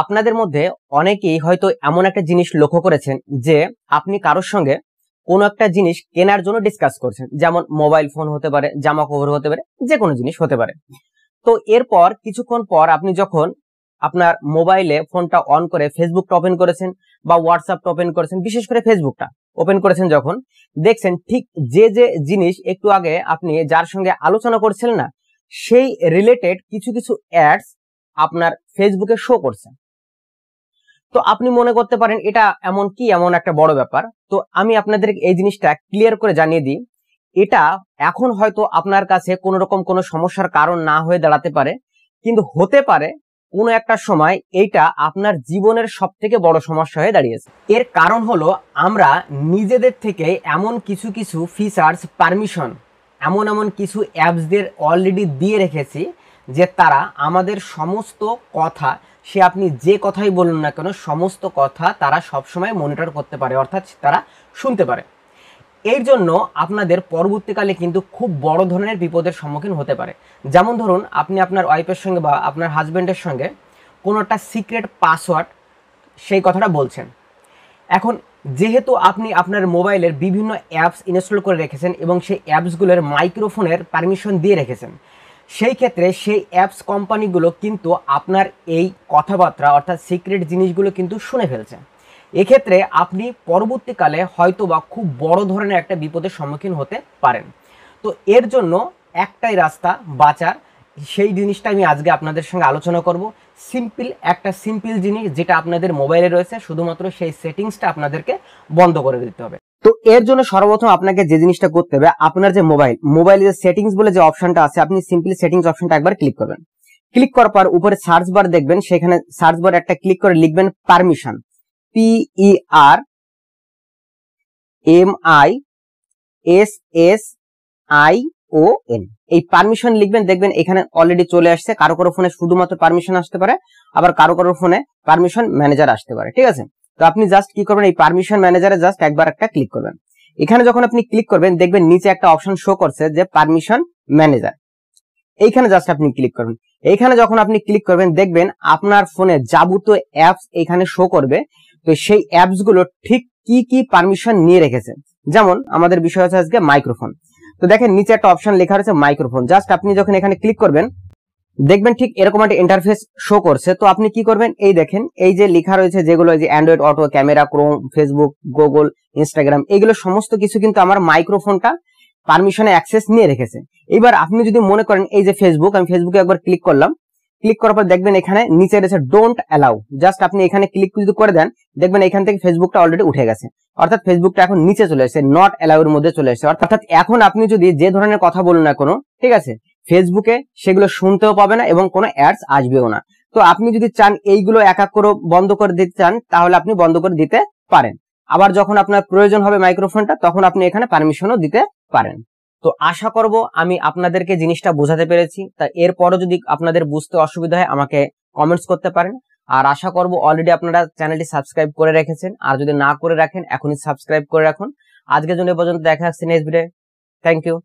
আপনাদের মধ্যে অনেকেই হয়তো এমন একটা জিনিস লক্ষ্য করেছেন যে আপনি কারোর সঙ্গে কোনো একটা জিনিস কেনার জন্য ডিসকাস করছেন, যেমন মোবাইল ফোন হতে পারে, জামা কাপড় হতে পারে, যে কোনো জিনিস হতে পারে। তো এরপর কিছুক্ষণ পর আপনি যখন আপনার মোবাইলে ফোনটা অন করে ফেসবুকটা ওপেন করেছেন বা হোয়াটসঅ্যাপটা ওপেন করেছেন, বিশেষ করে ফেসবুকটা ওপেন করেছেন, যখন দেখছেন ঠিক যে যে জিনিস একটু আগে আপনি যার সঙ্গে আলোচনা করছিলেন না, সেই রিলেটেড কিছু কিছু অ্যাডস আপনার ফেসবুকে শো করছে। তো আপনি মনে করতে পারেন এটা এমন একটা বড় ব্যাপার। তো আমি আপনাদের এই জিনিসটা ক্লিয়ার করে জানিয়ে দিই, এটা এখন হয়তো আপনার কাছে কোনো রকম কোনো সমস্যার কারণ না হয়ে দাঁড়াতে পারে, কিন্তু হতে পারে কোনো একটা সময় এইটা আপনার জীবনের সব থেকে বড় সমস্যা হয়ে দাঁড়িয়েছে। এর কারণ হলো আমরা নিজেদের থেকে এমন কিছু কিছু ফিচার্স, পারমিশন, এমন কিছু অ্যাপসদের অলরেডি দিয়ে রেখেছি যে তারা আমাদের সমস্ত কথা, সে আপনি যে কথাই বলুন না কেন, সমস্ত কথা তারা সবসময় মনিটর করতে পারে, অর্থাৎ তারা শুনতে পারে। এর জন্য আপনাদের পরবর্তীকালে কিন্তু খুব বড় ধরনের বিপদের সম্মুখীন হতে পারে। যেমন ধরুন, আপনি আপনার ওয়াইফের সঙ্গে বা আপনার হাজব্যান্ডের সঙ্গে কোনো একটা সিক্রেট পাসওয়ার্ড সেই কথাটা বলছেন। এখন যেহেতু আপনি আপনার মোবাইলের বিভিন্ন অ্যাপস ইনস্টল করে রেখেছেন এবং সেই অ্যাপসগুলোর মাইক্রোফোনের পারমিশন দিয়ে রেখেছেন, সেই ক্ষেত্রে সেই অ্যাপস কোম্পানিগুলো কিন্তু আপনার এই কথাবার্তা অর্থাৎ সিক্রেট জিনিসগুলো কিন্তু শুনে ফেলছে। এক্ষেত্রে আপনি পরবর্তীকালে হয়তো বা খুব বড় ধরনের একটা বিপদের সম্মুখীন হতে পারেন। তো এর জন্য একটাই রাস্তা বাঁচার, সেই জিনিসটা আমি আজকে আপনাদের সঙ্গে আলোচনা করব। সিম্পল জিনিস যেটা আপনাদের মোবাইলে রয়েছে, শুধুমাত্র সেই সেটিংসটা আপনাদেরকে বন্ধ করে দিতে হবে। তো এর জন্য সর্বপ্রথম আপনাকে যে জিনিসটা করতে হবে, আপনার যে মোবাইলে যে সেটিংস বলে যে অপশনটা আছে, আপনি সিম্পলি সেটিংস অপশনটা একবার ক্লিক করবেন। ক্লিক করার পর উপরে সার্চ বার দেখবেন, সেখানে সার্চ বার একটা ক্লিক করে লিখবেন পারমিশন, PERMISSION, এই পারমিশন লিখবেন। দেখবেন এখানে অলরেডি চলে আসছে। কারো কারো ফোনে শুধুমাত্র পারমিশন আসতে পারে, আবার কারো কারো ফোনে পারমিশন ম্যানেজার আসতে পারে, ঠিক আছে? তো আপনি জাস্ট কি করবেন, এই পারমিশন ম্যানেজারে জাস্ট একবার একটা ক্লিক করবেন। এখানে যখন আপনি ক্লিক করবেন দেখবেন নিচে একটা অপশন শো করছে যে পারমিশন ম্যানেজার, এইখানে জাস্ট আপনি ক্লিক করবেন। এইখানে যখন আপনি ক্লিক করবেন দেখবেন আপনার ফোনে যাবতীয় অ্যাপস এখানে শো করবে। তো সেই অ্যাপস গুলো ঠিক কি কি পারমিশন নিয়ে রেখেছে, যেমন আমাদের বিষয় হচ্ছে আজকে মাইক্রোফোন। তো দেখেন নিচে একটা অপশন লেখা রয়েছে মাইক্রোফোন, জাস্ট আপনি যখন এখানে ক্লিক করবেন দেখবেন ঠিক এরকম একটা ইন্টারফেস শো করছে। তো আপনি কি করবেন, এই দেখেন এই যে লেখা রয়েছে যেগুলো, যে Android auto, camera, Chrome, Facebook, Google, Instagram, এগুলো সমস্ত কিছু কিন্তু আমার মাইক্রোফোনটা পারমিশনে অ্যাক্সেস নিয়ে রেখেছে। এবার আপনি যদি মনে করেন এই যে ফেসবুক, আমি ফেসবুকে একবার ক্লিক করলাম, ক্লিক করার পর দেখবেন এখানে নিচে রয়েছে ডোন্ট অ্যালাউ, জাস্ট আপনি এখানে ক্লিক যদি করে দেন দেখবেন এখান থেকে ফেসবুকটা অলরেডি উঠে গেছে, অর্থাৎ ফেসবুকটা এখন নিচে চলে এসেছে, নট অ্যালাউ এর মধ্যে চলে এসেছে। অর্থাৎ এখন আপনি যদি যে ধরনের কথা বলুন না কোনো, ঠিক আছে, ফেসবুকে সেগুলো শুনতেও পাবে না এবং কোনো অ্যাডস আসবেও না। তো আপনি যদি চান এইগুলো এক এক করে বন্ধ করে দিতে চান, তাহলে আপনি বন্ধ করে দিতে পারেন। আবার যখন আপনার প্রয়োজন হবে মাইক্রোফোনটা, তখন আপনি এখানে পারমিশনও দিতে পারেন। তো আশা করব আমি আপনাদেরকে জিনিসটা বোঝাতে পেরেছি। তা এরপরও যদি আপনাদের বুঝতে অসুবিধা হয় আমাকে কমেন্টস করতে পারেন। আর আশা করব অলরেডি আপনারা চ্যানেলটি সাবস্ক্রাইব করে রেখেছেন, আর যদি না করে রাখেন এখনই সাবস্ক্রাইব করে রাখুন। আজকের জন্য এ পর্যন্ত, দেখা হচ্ছে নেক্সট ভিডিও। Thank you.